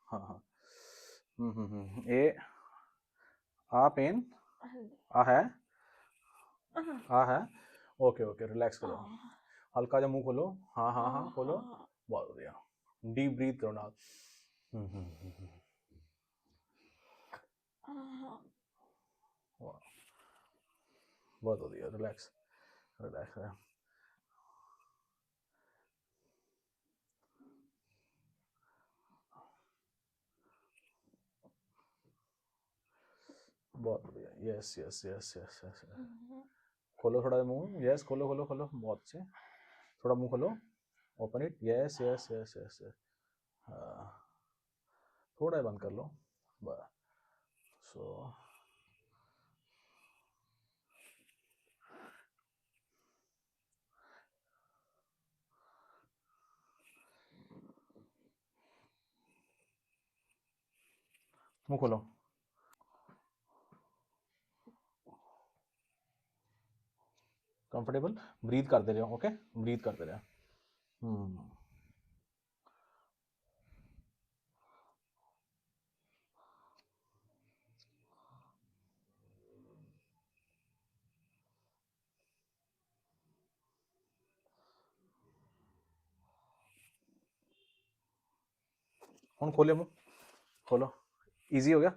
हाँ हाँ। ए आ पेन आ है आ है। ओके ओके, रिलैक्स करो, हल्का जा मुंह खोलो। हाँ हाँ हाँ खोलो, बहुत बढ़िया। डीप ब्रीथ करो ना। वाह, बहुत बढ़िया, रिलैक्स रिलैक्स। बहुत बढ़िया, yes yes yes yes yes. खोलो थोड़ा मुंह, यस खोलो खोलो खोलो, बहुत अच्छे। थोड़ा मुंह खोलो, open it, yes yes yes yes yes. हाँ, थोड़ा ही बंद कर लो, बस। सो मुंह खोलो, कंफर्टेबल, ब्रीथ करते रहो, ओके, ब्रीथ करते रहो। हम खोले मुंह, खोलो, इजी हो गया।